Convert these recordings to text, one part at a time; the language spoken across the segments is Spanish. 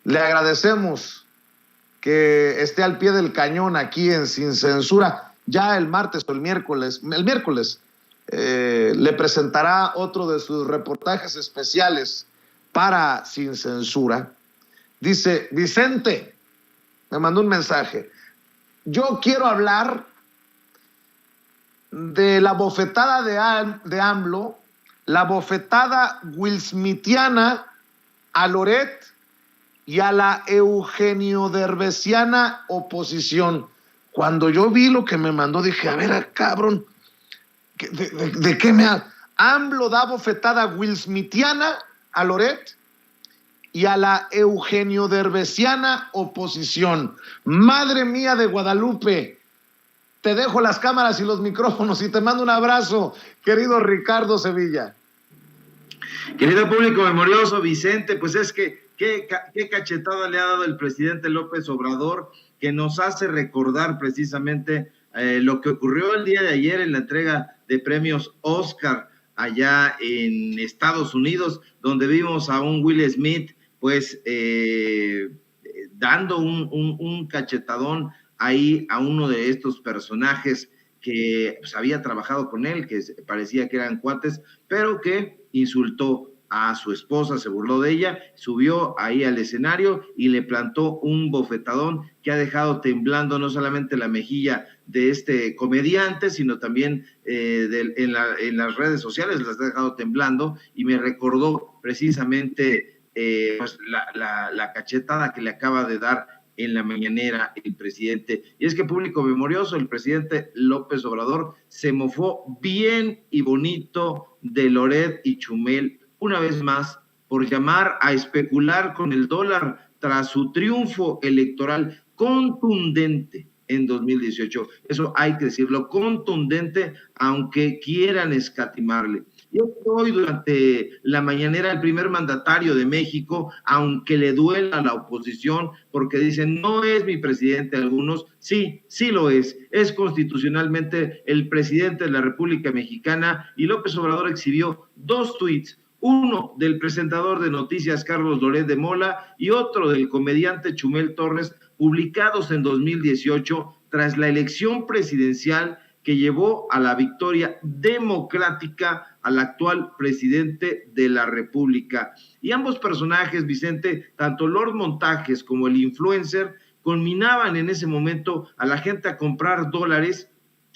Le agradecemos que esté al pie del cañón aquí en Sin Censura. Ya el martes o el miércoles le presentará otro de sus reportajes especiales para Sin Censura. Dice, Vicente, me mandó un mensaje. Yo quiero hablar de la bofetada de AMLO, la bofetada willsmithiana a Loret y a la Eugenio Derbesiana oposición. Cuando yo vi lo que me mandó, dije, a ver, cabrón, ¿de qué me habla? AMLO da bofetada willsmithiana a Loret y a la Eugenio Derbesiana oposición. Madre mía de Guadalupe, te dejo las cámaras y los micrófonos y te mando un abrazo, querido Ricardo Sevilla. Querido público memorioso, Vicente, pues es que qué cachetada le ha dado el presidente López Obrador, que nos hace recordar precisamente lo que ocurrió el día de ayer en la entrega de premios Oscar allá en Estados Unidos, donde vimos a un Will Smith pues dando un cachetadón ahí a uno de estos personajes que pues, había trabajado con él, que parecía que eran cuates, pero que insultó a su esposa, se burló de ella, subió ahí al escenario y le plantó un bofetadón que ha dejado temblando no solamente la mejilla de este comediante, sino también en las redes sociales las ha dejado temblando, y me recordó precisamente pues la cachetada que le acaba de dar en la mañanera el presidente. Y es que, público memorioso, el presidente López Obrador se mofó bien y bonito de Loret y Chumel una vez más por llamar a especular con el dólar tras su triunfo electoral contundente en 2018. Eso hay que decirlo, contundente, aunque quieran escatimarle. Y hoy, durante la mañanera, el primer mandatario de México, aunque le duela a la oposición, porque dicen, no es mi presidente, algunos, sí lo es constitucionalmente el presidente de la República Mexicana, y López Obrador exhibió 2 tuits, uno del presentador de noticias Carlos Loret de Mola y otro del comediante Chumel Torres, publicados en 2018 tras la elección presidencial que llevó a la victoria democrática al actual presidente de la República. Y ambos personajes, Vicente, tanto Lord Montajes como el influencer, conminaban en ese momento a la gente a comprar dólares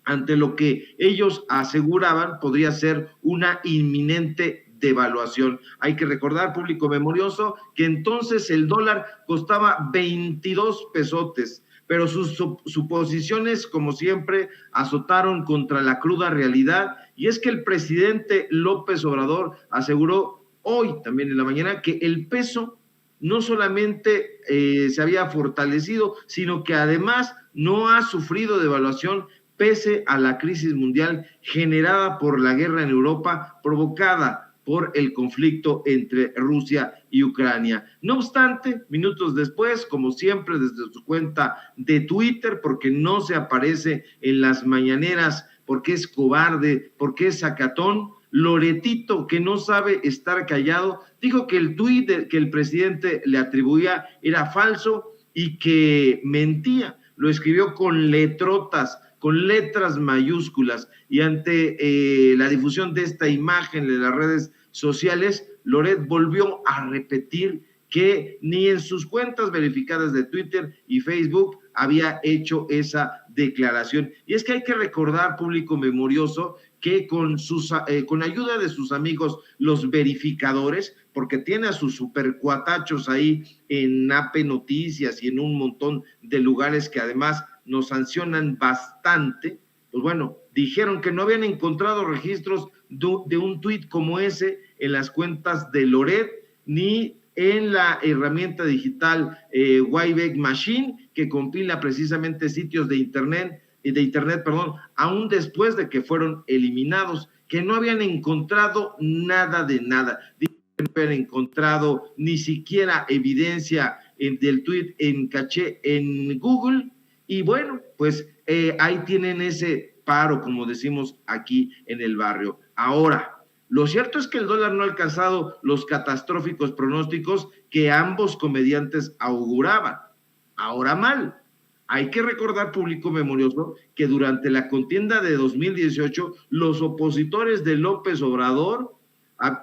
ante lo que ellos aseguraban podría ser una inminente devaluación. Hay que recordar, público memorioso, que entonces el dólar costaba 22 pesotes, pero sus suposiciones, como siempre, azotaron contra la cruda realidad, y es que el presidente López Obrador aseguró hoy, también en la mañana, que el peso no solamente se había fortalecido, sino que además no ha sufrido devaluación pese a la crisis mundial generada por la guerra en Europa, provocada por el conflicto entre Rusia y Ucrania. No obstante, minutos después, como siempre, desde su cuenta de Twitter, porque no se aparece en las mañaneras, porque es cobarde, porque es sacatón, Loretito, que no sabe estar callado, dijo que el tuit que el presidente le atribuía era falso y que mentía. Lo escribió con letrotas, con letras mayúsculas, y ante la difusión de esta imagen en las redes sociales, Loret volvió a repetir que ni en sus cuentas verificadas de Twitter y Facebook había hecho esa declaración. Y es que hay que recordar, público memorioso, que con ayuda de sus amigos los verificadores, porque tiene a sus supercuatachos ahí en AP Noticias y en un montón de lugares que además nos sancionan bastante, pues bueno, dijeron que no habían encontrado registros de un tuit como ese en las cuentas de Loret, ni en la herramienta digital Wayback Machine, que compila precisamente sitios de internet, aún después de que fueron eliminados, que no habían encontrado nada de nada. No habían encontrado ni siquiera evidencia del tuit en caché en Google. Y bueno, pues ahí tienen ese paro, como decimos aquí en el barrio. Ahora, Lo cierto es que el dólar no ha alcanzado los catastróficos pronósticos que ambos comediantes auguraban. Ahora mal. Hay que recordar, público memorioso, que durante la contienda de 2018, los opositores de López Obrador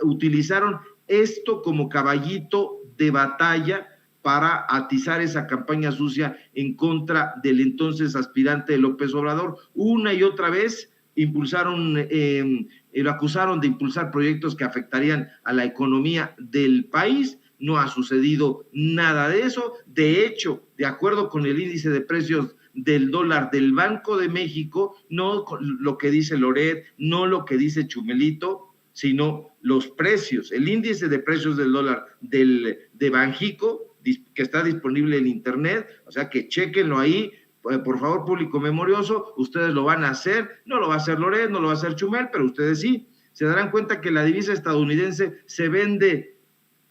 utilizaron esto como caballito de batalla para atizar esa campaña sucia en contra del entonces aspirante López Obrador. Una y otra vez lo acusaron de impulsar proyectos que afectarían a la economía del país. No ha sucedido nada de eso. De hecho, de acuerdo con el índice de precios del dólar del Banco de México, no lo que dice Loret, no lo que dice Chumelito, sino los precios. El índice de precios del dólar de Banjico, que está disponible en internet, o sea que chequenlo ahí, por favor, público memorioso, ustedes lo van a hacer, no lo va a hacer Loret, no lo va a hacer Chumel, pero ustedes sí, se darán cuenta que la divisa estadounidense se vende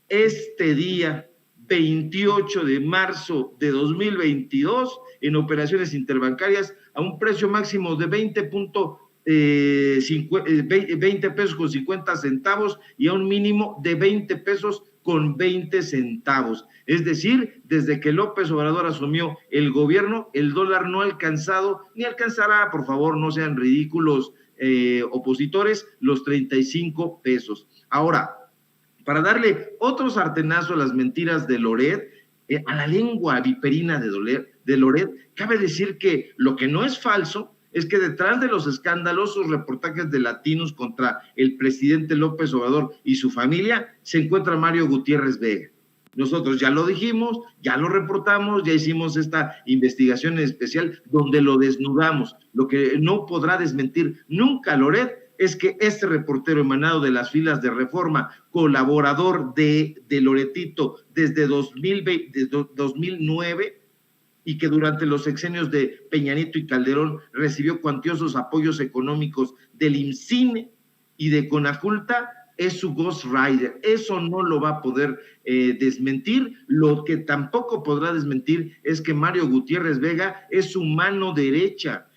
este día, 28 de marzo de 2022, en operaciones interbancarias a un precio máximo de 20 pesos con 50 centavos y a un mínimo de 20 pesos con 20 centavos. Es decir, desde que López Obrador asumió el gobierno, el dólar no ha alcanzado, ni alcanzará, por favor, no sean ridículos opositores, los 35 pesos. Ahora, para darle otro sartenazo a las mentiras de Loret, a la lengua viperina de Loret, cabe decir que lo que no es falso es que detrás de los escandalosos reportajes de Latinos contra el presidente López Obrador y su familia se encuentra Mario Gutiérrez Vega. Nosotros ya lo dijimos, ya lo reportamos, ya hicimos esta investigación especial donde lo desnudamos. Lo que no podrá desmentir nunca Loret es que este reportero emanado de las filas de Reforma, colaborador de Loretito desde 2009, y que durante los sexenios de Peña Nieto y Calderón recibió cuantiosos apoyos económicos del IMCINE y de Conaculta, es su ghostwriter. Eso no lo va a poder desmentir. Lo que tampoco podrá desmentir es que Mario Gutiérrez Vega es su mano derecha,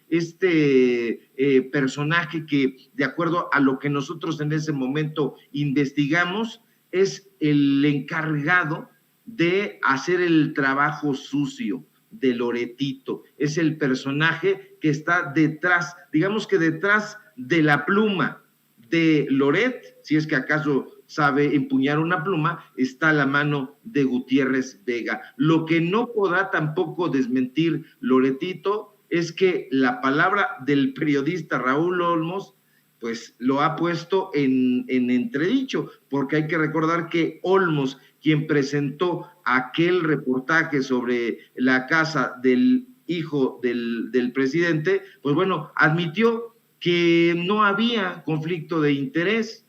personaje que, de acuerdo a lo que nosotros en ese momento investigamos, es el encargado de hacer el trabajo sucio de Loretito. Es el personaje que está detrás, digamos que detrás de la pluma de Loret, si es que acaso sabe empuñar una pluma, está la mano de Gutiérrez Vega. Lo que no podrá tampoco desmentir Loretito es que la palabra del periodista Raúl Olmos, pues lo ha puesto en entredicho, porque hay que recordar que Olmos, quien presentó aquel reportaje sobre la casa del hijo del presidente, pues bueno, admitió que no había conflicto de interés,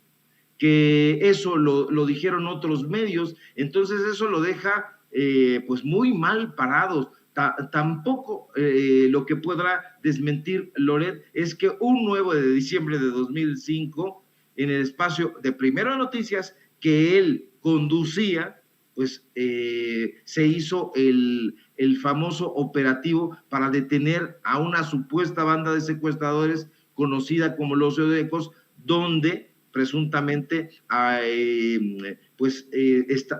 que eso lo dijeron otros medios, entonces eso lo deja pues muy mal parados. Tampoco lo que podrá desmentir Loret es que un 9 de diciembre de 2005, en el espacio de Primero Noticias que él conducía, pues se hizo el famoso operativo para detener a una supuesta banda de secuestradores conocida como los Zodíacos, donde presuntamente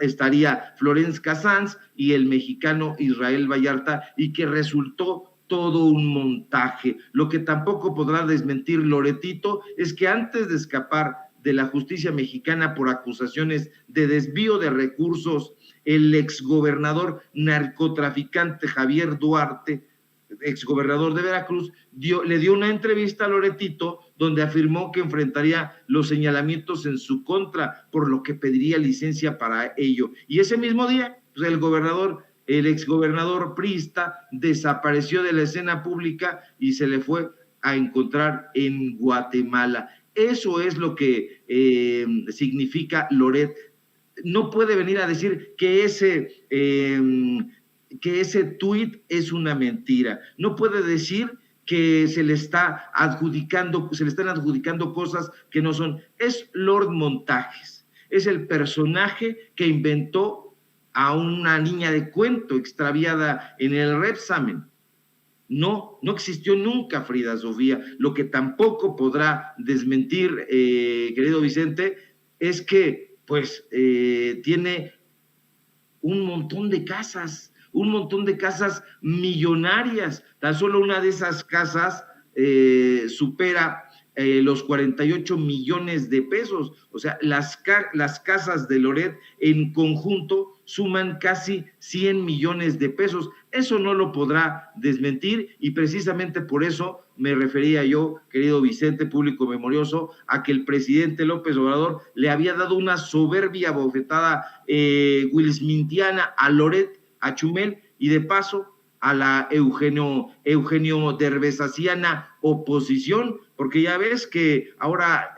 estaría Florence Cassans y el mexicano Israel Vallarta, y que resultó todo un montaje. Lo que tampoco podrá desmentir Loretito es que antes de escapar de la justicia mexicana por acusaciones de desvío de recursos, el exgobernador narcotraficante Javier Duarte, exgobernador de Veracruz, le dio una entrevista a Loretito donde afirmó que enfrentaría los señalamientos en su contra, por lo que pediría licencia para ello. Y ese mismo día, pues el exgobernador priista desapareció de la escena pública y se le fue a encontrar en Guatemala. Eso es lo que significa Loret. No puede venir a decir que ese tuit es una mentira. No puede decir que se le están adjudicando cosas que no son. Es Lord Montajes, es el personaje que inventó a una niña de cuento extraviada en el Repsamen. No, no existió nunca Frida Sofía. Lo que tampoco podrá desmentir, querido Vicente, es que pues tiene un montón de casas millonarias. Tan solo una de esas casas supera los 48 millones de pesos. O sea, las casas de Loret en conjunto suman casi 100 millones de pesos. Eso no lo podrá desmentir y precisamente por eso me refería yo, querido Vicente, público memorioso, a que el presidente López Obrador le había dado una soberbia bofetada wilsmintiana a Loret, a Chumel, y de paso a la Eugenio Derbezasiana oposición, porque ya ves que ahora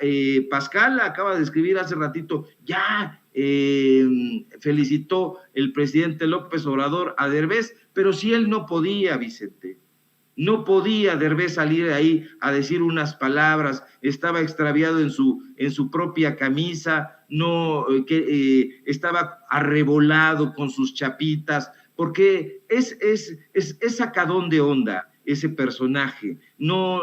Pascal acaba de escribir hace ratito, ya felicitó el presidente López Obrador a Derbez, pero si él no podía, Vicente, no podía Derbez salir ahí a decir unas palabras, estaba extraviado en su propia camisa, no estaba arrebolado con sus chapitas, porque es sacadón de onda ese personaje. No,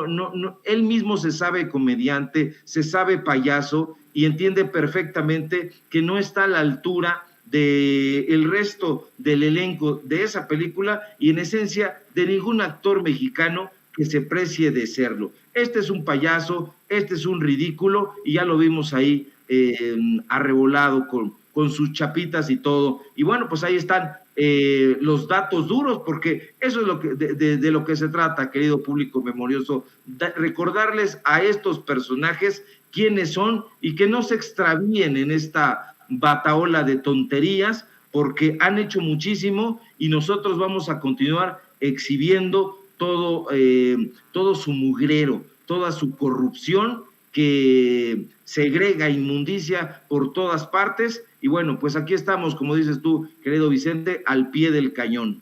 él mismo se sabe comediante, se sabe payaso y entiende perfectamente que no está a la altura del resto del elenco de esa película y en esencia de ningún actor mexicano que se precie de serlo. Este es un payaso, este es un ridículo y ya lo vimos ahí arrebolado con sus chapitas y todo. Y bueno, pues ahí están los datos duros, porque eso es lo que, de lo que se trata, querido público memorioso, recordarles a estos personajes quiénes son y que no se extravíen en esta bataola de tonterías, porque han hecho muchísimo y nosotros vamos a continuar exhibiendo todo su mugrero, toda su corrupción que segrega inmundicia por todas partes. Y bueno, pues aquí estamos, como dices tú, querido Vicente, al pie del cañón.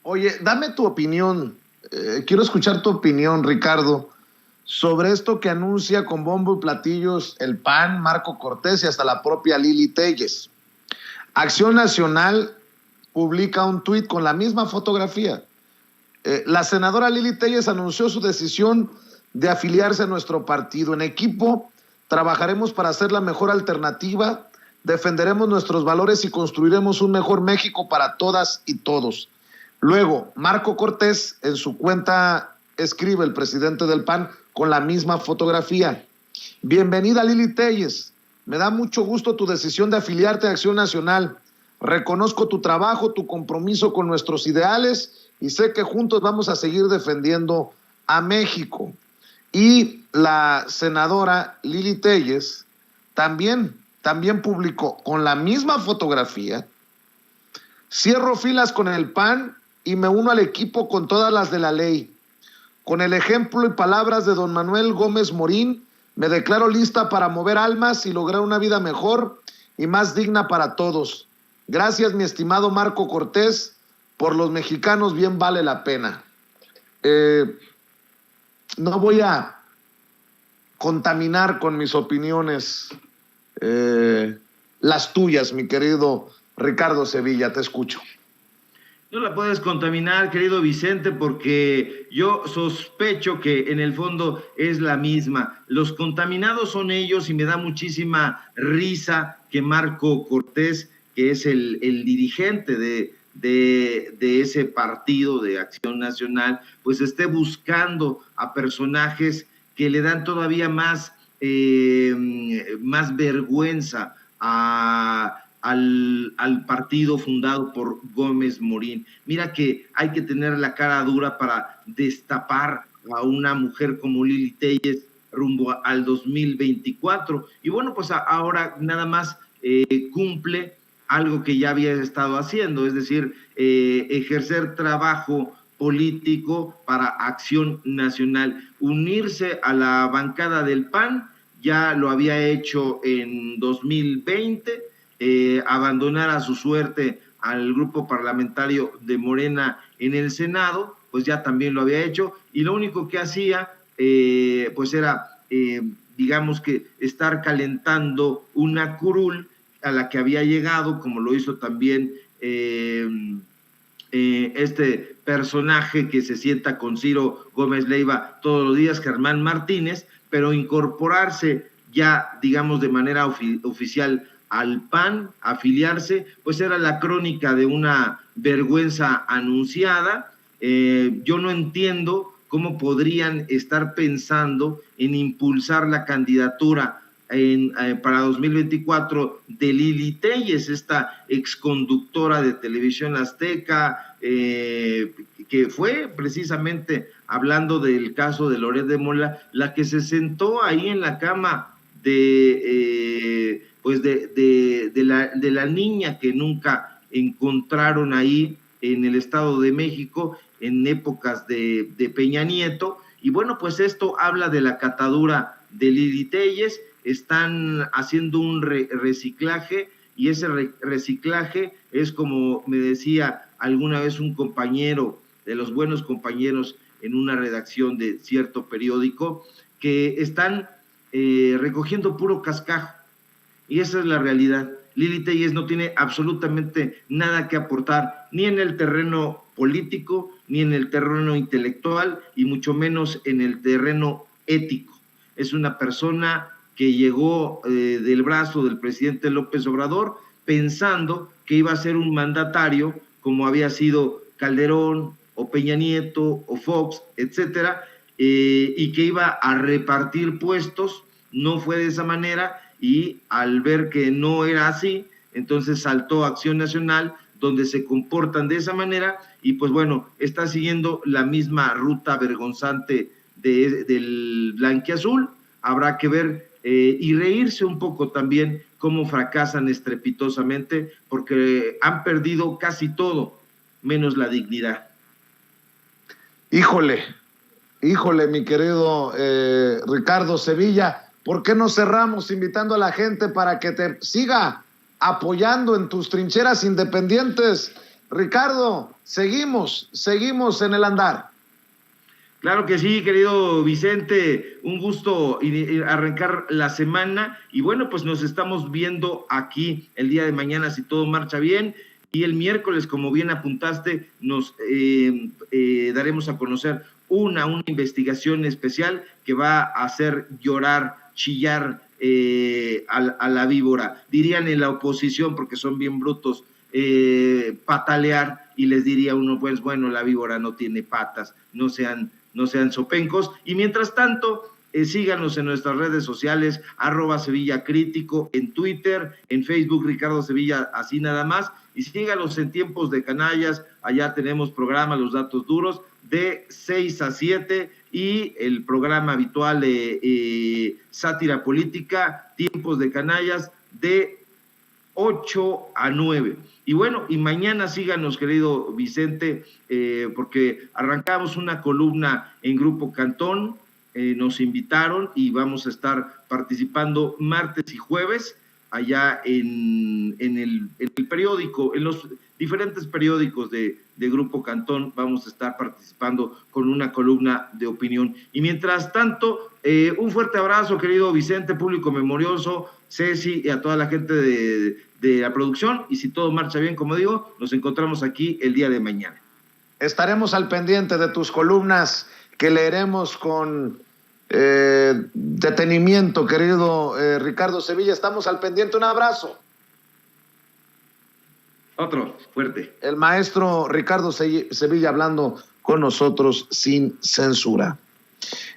Oye, dame tu opinión, quiero escuchar tu opinión, Ricardo, sobre esto que anuncia con bombo y platillos el PAN, Marco Cortés y hasta la propia Lili Téllez. Acción Nacional publica un tuit con la misma fotografía. La senadora Lili Téllez anunció su decisión de afiliarse a nuestro partido. En equipo trabajaremos para ser la mejor alternativa, defenderemos nuestros valores y construiremos un mejor México para todas y todos. Luego, Marco Cortés en su cuenta escribe, el presidente del PAN, con la misma fotografía. Bienvenida Lili Téllez, me da mucho gusto tu decisión de afiliarte a Acción Nacional. Reconozco tu trabajo, tu compromiso con nuestros ideales y sé que juntos vamos a seguir defendiendo a México. Y la senadora Lili Téllez también publicó con la misma fotografía: cierro filas con el PAN y me uno al equipo con todas las de la ley. Con el ejemplo y palabras de don Manuel Gómez Morín, me declaro lista para mover almas y lograr una vida mejor y más digna para todos. Gracias, mi estimado Marco Cortés, por los mexicanos bien vale la pena. No voy a contaminar con mis opiniones las tuyas, mi querido Ricardo Sevilla, te escucho. No la puedes contaminar, querido Vicente, porque yo sospecho que en el fondo es la misma. Los contaminados son ellos y me da muchísima risa que Marco Cortés, que es el dirigente de ese partido de Acción Nacional, pues esté buscando a personajes que le dan todavía más vergüenza al partido fundado por Gómez Morín. Mira que hay que tener la cara dura para destapar a una mujer como Lili Téllez rumbo al 2024. Y bueno, pues ahora nada más cumple algo que ya había estado haciendo, es decir, ejercer trabajo político para Acción Nacional, unirse a la bancada del PAN. Ya lo había hecho en 2020, abandonar a su suerte al grupo parlamentario de Morena en el Senado, pues ya también lo había hecho, y lo único que hacía pues era, digamos que estar calentando una curul a la que había llegado, como lo hizo también este personaje que se sienta con Ciro Gómez Leiva todos los días, Germán Martínez, pero incorporarse ya, digamos, de manera oficial al PAN, afiliarse, pues era la crónica de una vergüenza anunciada. Yo no entiendo cómo podrían estar pensando en impulsar la candidatura para 2024 de Lili Téllez, esta exconductora de Televisión Azteca, que fue precisamente, hablando del caso de Loret de Mola, la que se sentó ahí en la cama de la niña que nunca encontraron ahí en el Estado de México en épocas de Peña Nieto. Y bueno, pues esto habla de la catadura de Lili Téllez. Están haciendo un reciclaje, y ese reciclaje es, como me decía alguna vez un compañero, de los buenos compañeros en una redacción de cierto periódico, que están recogiendo puro cascajo, y esa es la realidad. Lili Téllez no tiene absolutamente nada que aportar, ni en el terreno político, ni en el terreno intelectual, y mucho menos en el terreno ético. Es una persona que llegó del brazo del presidente López Obrador pensando que iba a ser un mandatario como había sido Calderón o Peña Nieto o Fox, etcétera, y que iba a repartir puestos. No fue de esa manera, y al ver que no era así, entonces saltó Acción Nacional, donde se comportan de esa manera, y pues bueno, está siguiendo la misma ruta vergonzante del blanquiazul. Habrá que ver y reírse un poco también cómo fracasan estrepitosamente, porque han perdido casi todo, menos la dignidad. Híjole, mi querido Ricardo Sevilla, ¿por qué no cerramos invitando a la gente para que te siga apoyando en tus trincheras independientes? Ricardo, seguimos en el andar. Claro que sí, querido Vicente, un gusto arrancar la semana, y bueno, pues nos estamos viendo aquí el día de mañana si todo marcha bien, y el miércoles, como bien apuntaste, nos daremos a conocer una investigación especial que va a hacer llorar, chillar a la víbora. Dirían en la oposición, porque son bien brutos, patalear, y les diría uno, pues bueno, la víbora no tiene patas, no sean sopencos. Y mientras tanto, síganos en nuestras redes sociales, @SevillaCrítico, en Twitter, en Facebook, Ricardo Sevilla, así nada más, y síganos en Tiempos de Canallas. Allá tenemos programa Los Datos Duros de 6 a 7, y el programa habitual de sátira política, Tiempos de Canallas, de 8 a 9. Y bueno, y mañana síganos, querido Vicente, porque arrancamos una columna en Grupo Cantón, nos invitaron y vamos a estar participando martes y jueves allá en el periódico, en los diferentes periódicos de Grupo Cantón. Vamos a estar participando con una columna de opinión. Y mientras tanto, un fuerte abrazo, querido Vicente, público memorioso, Ceci, y a toda la gente de la producción, y si todo marcha bien, como digo, nos encontramos aquí el día de mañana. Estaremos al pendiente de tus columnas, que leeremos con detenimiento, querido Ricardo Sevilla. Estamos al pendiente. Un abrazo. Otro fuerte. El maestro Ricardo Sevilla hablando con nosotros sin censura.